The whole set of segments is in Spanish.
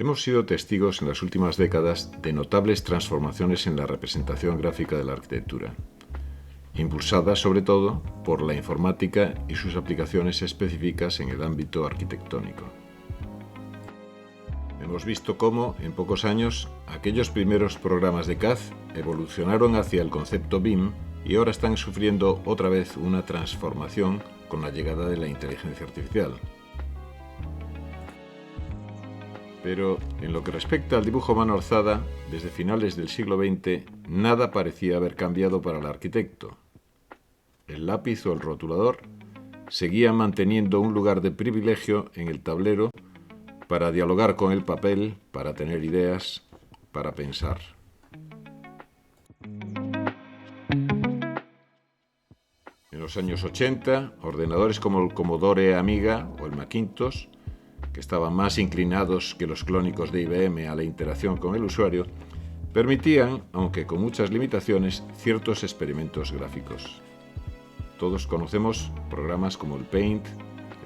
Hemos sido testigos en las últimas décadas de notables transformaciones en la representación gráfica de la arquitectura, impulsadas sobre todo por la informática y sus aplicaciones específicas en el ámbito arquitectónico. Hemos visto cómo, en pocos años, aquellos primeros programas de CAD evolucionaron hacia el concepto BIM y ahora están sufriendo otra vez una transformación con la llegada de la inteligencia artificial. Pero en lo que respecta al dibujo a mano alzada, desde finales del siglo XX, nada parecía haber cambiado para el arquitecto. El lápiz o el rotulador seguían manteniendo un lugar de privilegio en el tablero para dialogar con el papel, para tener ideas, para pensar. En los años 80, ordenadores como el Commodore Amiga o el Macintosh, que estaban más inclinados que los clónicos de IBM a la interacción con el usuario, permitían, aunque con muchas limitaciones, ciertos experimentos gráficos. Todos conocemos programas como el Paint,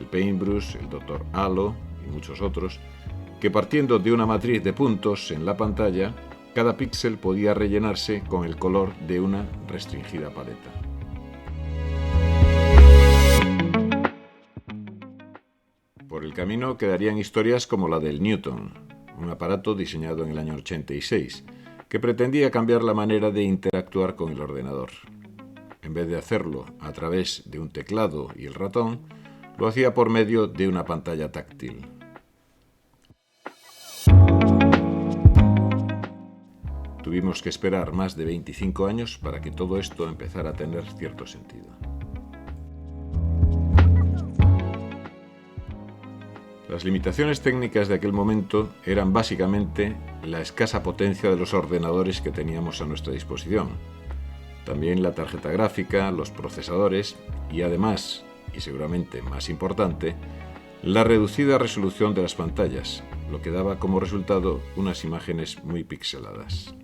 el Paintbrush, el Dr. Halo y muchos otros, que partiendo de una matriz de puntos en la pantalla, cada píxel podía rellenarse con el color de una restringida paleta. Por el camino quedarían historias como la del Newton, un aparato diseñado en el año 86, que pretendía cambiar la manera de interactuar con el ordenador. En vez de hacerlo a través de un teclado y el ratón, lo hacía por medio de una pantalla táctil. Tuvimos que esperar más de 25 años para que todo esto empezara a tener cierto sentido. Las limitaciones técnicas de aquel momento eran básicamente la escasa potencia de los ordenadores que teníamos a nuestra disposición, también la tarjeta gráfica, los procesadores y además, y seguramente más importante, la reducida resolución de las pantallas, lo que daba como resultado unas imágenes muy pixeladas.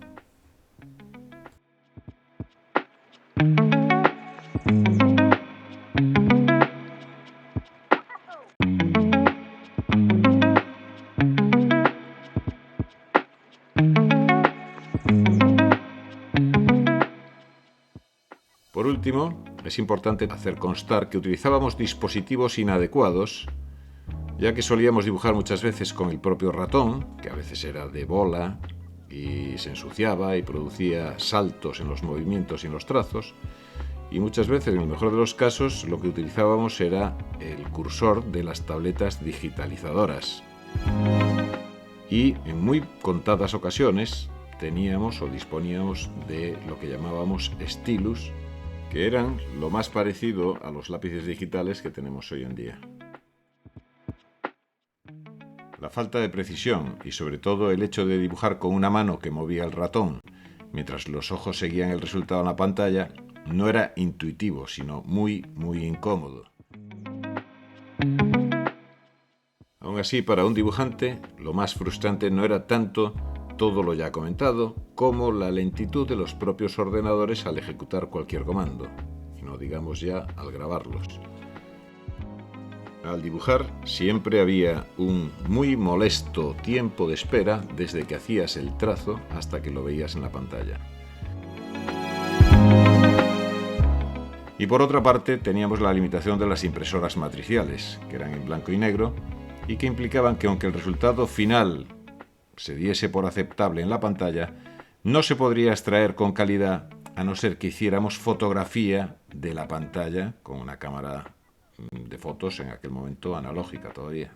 Por último, es importante hacer constar que utilizábamos dispositivos inadecuados, ya que solíamos dibujar muchas veces con el propio ratón, que a veces era de bola y se ensuciaba y producía saltos en los movimientos y en los trazos, y muchas veces, en el mejor de los casos, lo que utilizábamos era el cursor de las tabletas digitalizadoras. Y en muy contadas ocasiones teníamos o disponíamos de lo que llamábamos stylus, que eran lo más parecido a los lápices digitales que tenemos hoy en día. La falta de precisión y sobre todo el hecho de dibujar con una mano que movía el ratón mientras los ojos seguían el resultado en la pantalla no era intuitivo, sino muy incómodo. Aún así, para un dibujante, lo más frustrante no era tanto todo lo ya comentado, como la lentitud de los propios ordenadores al ejecutar cualquier comando, y no digamos ya al grabarlos. Al dibujar siempre había un muy molesto tiempo de espera desde que hacías el trazo hasta que lo veías en la pantalla. Y por otra parte teníamos la limitación de las impresoras matriciales, que eran en blanco y negro, y que implicaban que aunque el resultado final se diese por aceptable en la pantalla, no se podría extraer con calidad a no ser que hiciéramos fotografía de la pantalla con una cámara de fotos en aquel momento analógica todavía.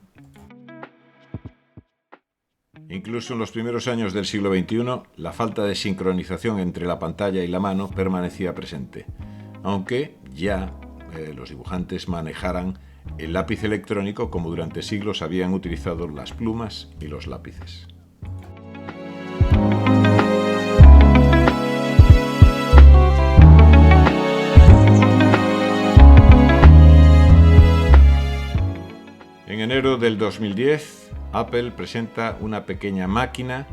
Incluso en los primeros años del siglo XXI, la falta de sincronización entre la pantalla y la mano permanecía presente, aunque ya los dibujantes manejaran el lápiz electrónico como durante siglos habían utilizado las plumas y los lápices. En enero del 2010, Apple presenta una pequeña máquina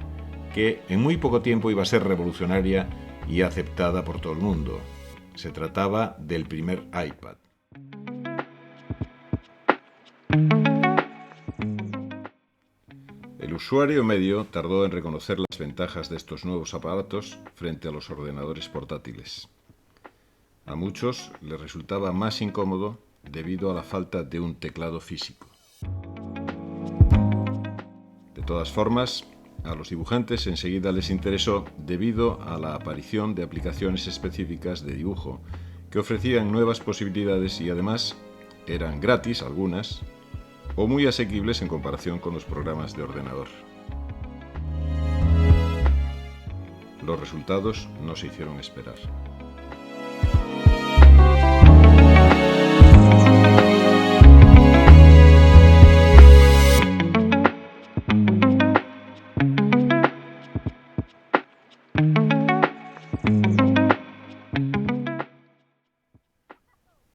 que en muy poco tiempo iba a ser revolucionaria y aceptada por todo el mundo. Se trataba del primer iPad. El El usuario medio tardó en reconocer las ventajas de estos nuevos aparatos frente a los ordenadores portátiles. A muchos les resultaba más incómodo debido a la falta de un teclado físico. De todas formas, a los dibujantes enseguida les interesó debido a la aparición de aplicaciones específicas de dibujo que ofrecían nuevas posibilidades y además eran gratis algunas o muy asequibles en comparación con los programas de ordenador. Los resultados no se hicieron esperar.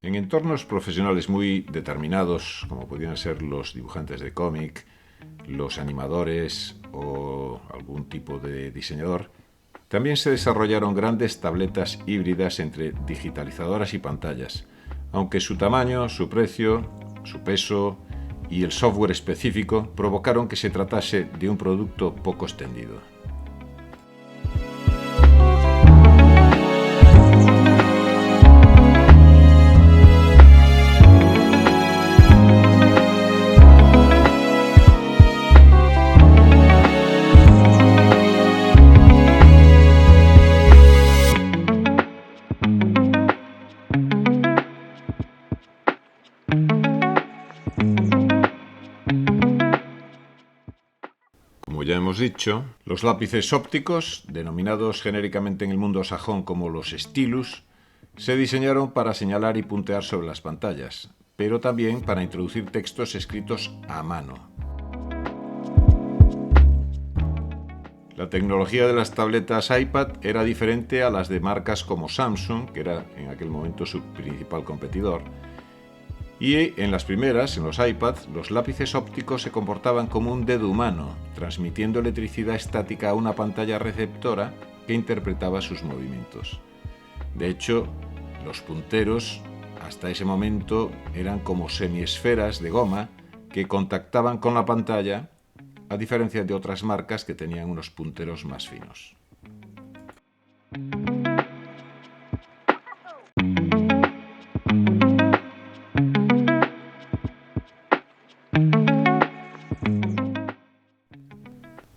En entornos profesionales muy determinados, como podían ser los dibujantes de cómic, los animadores o algún tipo de diseñador, también se desarrollaron grandes tabletas híbridas entre digitalizadoras y pantallas, aunque su tamaño, su precio, su peso y el software específico provocaron que se tratase de un producto poco extendido. Como ya hemos dicho, los lápices ópticos, denominados genéricamente en el mundo sajón como los stylus, se diseñaron para señalar y puntear sobre las pantallas, pero también para introducir textos escritos a mano. La tecnología de las tabletas iPad era diferente a las de marcas como Samsung, que era en aquel momento su principal competidor. Y en las primeras, en los iPads, los lápices ópticos se comportaban como un dedo humano, transmitiendo electricidad estática a una pantalla receptora que interpretaba sus movimientos. De hecho, los punteros hasta ese momento eran como semiesferas de goma que contactaban con la pantalla, a diferencia de otras marcas que tenían unos punteros más finos.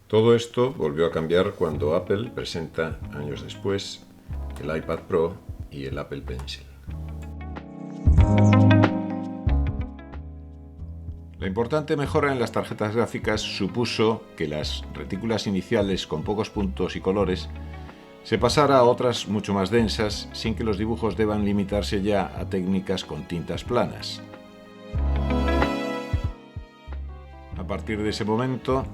Todo esto volvió a cambiar cuando Apple presenta, años después, el iPad Pro y el Apple Pencil. La importante mejora en las tarjetas gráficas supuso que las retículas iniciales con pocos puntos y colores se pasara a otras mucho más densas, sin que los dibujos deban limitarse ya a técnicas con tintas planas. A partir de ese momento,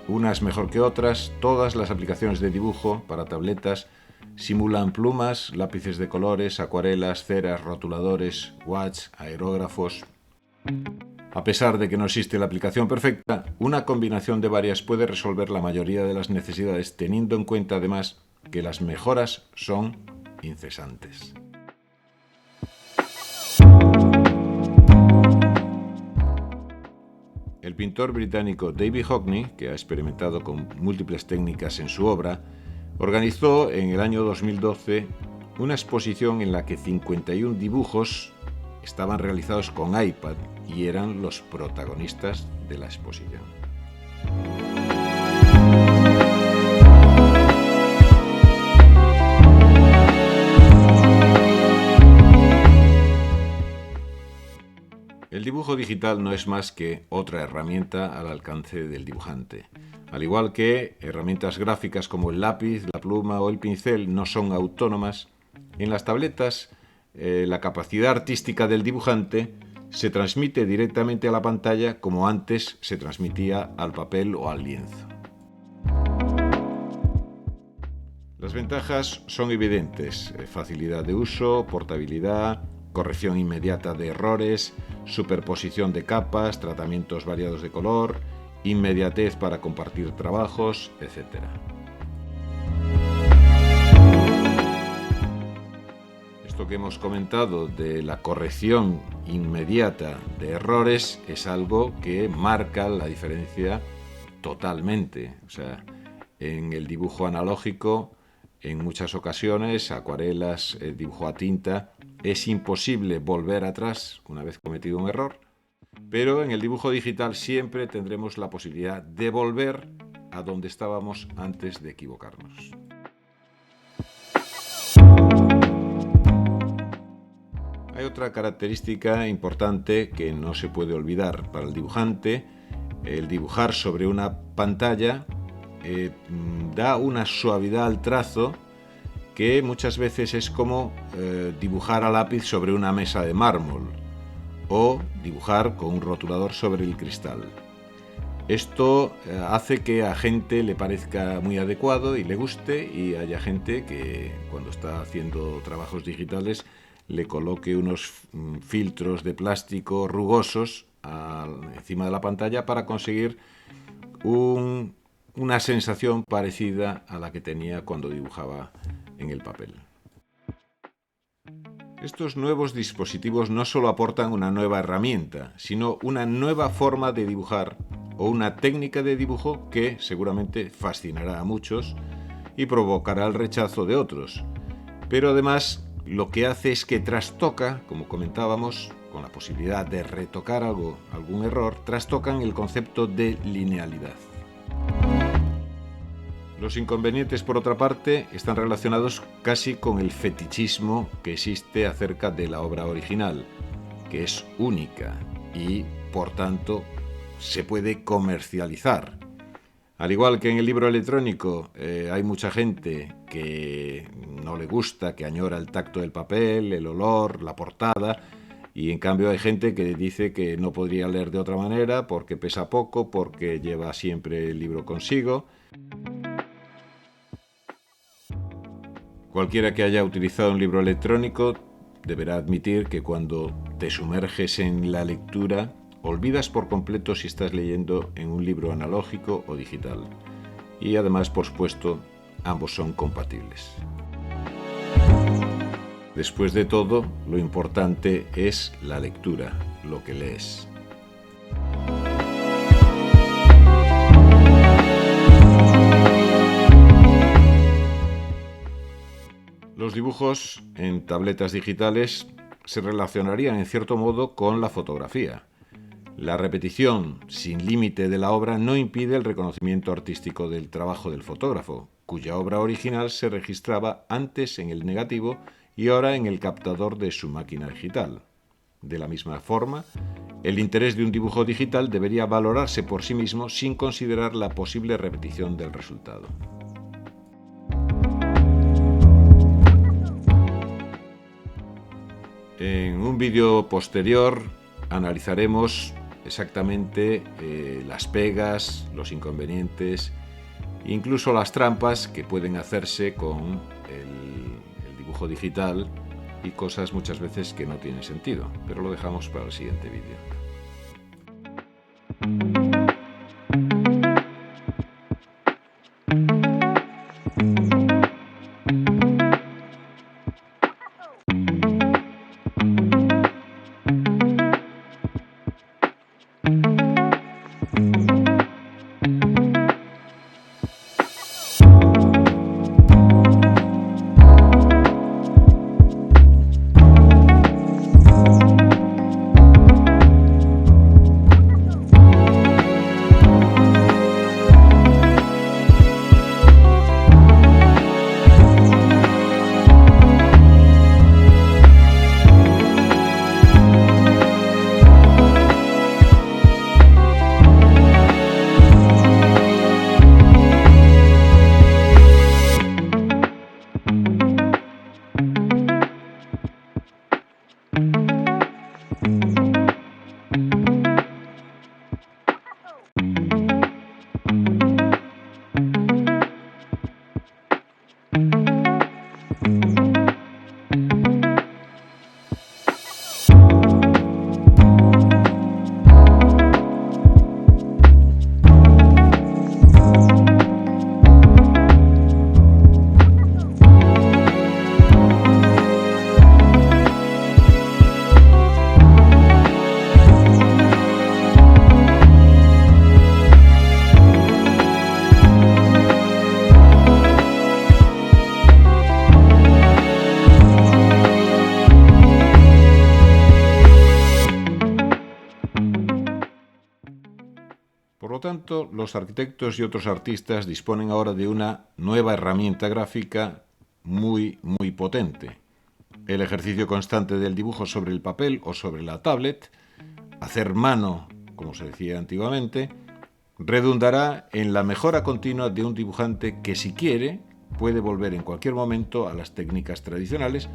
unas mejor que otras, todas las aplicaciones de dibujo para tabletas simulan plumas, lápices de colores, acuarelas, ceras, rotuladores, gouaches, aerógrafos. A pesar de que no existe la aplicación perfecta, una combinación de varias puede resolver la mayoría de las necesidades, teniendo en cuenta además que las mejoras son incesantes. El pintor británico David Hockney, que ha experimentado con múltiples técnicas en su obra, organizó en el año 2012 una exposición en la que 51 dibujos estaban realizados con iPad y eran los protagonistas de la exposición. El dibujo digital no es más que otra herramienta al alcance del dibujante. Al igual que herramientas gráficas como el lápiz, la pluma o el pincel no son autónomas, en las tabletas la capacidad artística del dibujante se transmite directamente a la pantalla como antes se transmitía al papel o al lienzo. Las ventajas son evidentes: facilidad de uso, portabilidad, corrección inmediata de errores, superposición de capas, tratamientos variados de color, inmediatez para compartir trabajos, etc. Esto que hemos comentado de la corrección inmediata de errores es algo que marca la diferencia totalmente. O sea, en el dibujo analógico, en muchas ocasiones, acuarelas, dibujo a tinta, es imposible volver atrás una vez cometido un error, pero en el dibujo digital siempre tendremos la posibilidad de volver a donde estábamos antes de equivocarnos. Hay otra característica importante que no se puede olvidar para el dibujante. El dibujar sobre una pantalla da una suavidad al trazo que muchas veces es como dibujar a lápiz sobre una mesa de mármol o dibujar con un rotulador sobre el cristal. Esto hace que a gente le parezca muy adecuado y le guste, y haya gente que cuando está haciendo trabajos digitales le coloque unos filtros de plástico rugosos encima de la pantalla para conseguir una sensación parecida a la que tenía cuando dibujaba en el papel. Estos nuevos dispositivos no solo aportan una nueva herramienta, sino una nueva forma de dibujar o una técnica de dibujo que seguramente fascinará a muchos y provocará el rechazo de otros. Pero además lo que hace es que trastoca, como comentábamos, con la posibilidad de retocar algún error, trastocan el concepto de linealidad. Los inconvenientes, por otra parte, están relacionados casi con el fetichismo que existe acerca de la obra original, que es única y, por tanto, se puede comercializar. Al igual que en el libro electrónico hay mucha gente que no le gusta, que añora el tacto del papel, el olor, la portada, y en cambio hay gente que dice que no podría leer de otra manera porque pesa poco, porque lleva siempre el libro consigo. Cualquiera que haya utilizado un libro electrónico deberá admitir que cuando te sumerges en la lectura, olvidas por completo si estás leyendo en un libro analógico o digital. Y además, por supuesto, ambos son compatibles. Después de todo, lo importante es la lectura, lo que lees. Los dibujos en tabletas digitales se relacionarían en cierto modo con la fotografía. La repetición sin límite de la obra no impide el reconocimiento artístico del trabajo del fotógrafo, cuya obra original se registraba antes en el negativo y ahora en el captador de su máquina digital. De la misma forma, el interés de un dibujo digital debería valorarse por sí mismo sin considerar la posible repetición del resultado. En un vídeo posterior analizaremos exactamente las pegas, los inconvenientes, incluso las trampas que pueden hacerse con el dibujo digital y cosas muchas veces que no tienen sentido, pero lo dejamos para el siguiente vídeo. tanto, los arquitectos y otros artistas disponen ahora de una nueva herramienta gráfica muy potente. El ejercicio constante del dibujo sobre el papel o sobre la tablet, hacer mano, como se decía antiguamente, redundará en la mejora continua de un dibujante que, si quiere, puede volver en cualquier momento a las técnicas tradicionales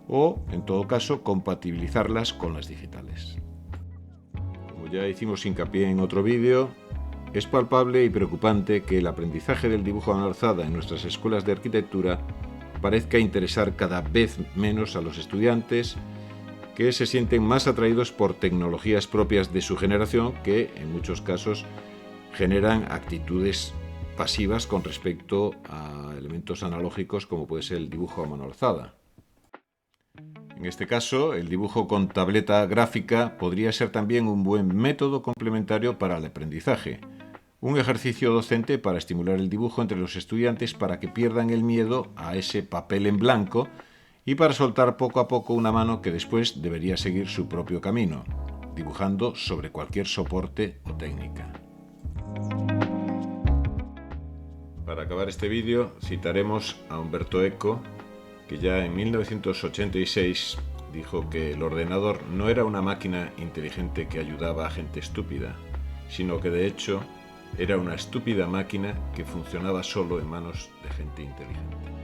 o, en todo caso, compatibilizarlas con las digitales. Como ya hicimos hincapié en otro vídeo, es palpable y preocupante que el aprendizaje del dibujo a mano alzada en nuestras escuelas de arquitectura parezca interesar cada vez menos a los estudiantes, que se sienten más atraídos por tecnologías propias de su generación que, en muchos casos, generan actitudes pasivas con respecto a elementos analógicos como puede ser el dibujo a mano alzada. En este caso, el dibujo con tableta gráfica podría ser también un buen método complementario para el aprendizaje, un ejercicio docente para estimular el dibujo entre los estudiantes para que pierdan el miedo a ese papel en blanco y para soltar poco a poco una mano que después debería seguir su propio camino, dibujando sobre cualquier soporte o técnica. Para acabar este vídeo, citaremos a Umberto Eco, que ya en 1986 dijo que el ordenador no era una máquina inteligente que ayudaba a gente estúpida, sino que de hecho era una estúpida máquina que funcionaba solo en manos de gente inteligente.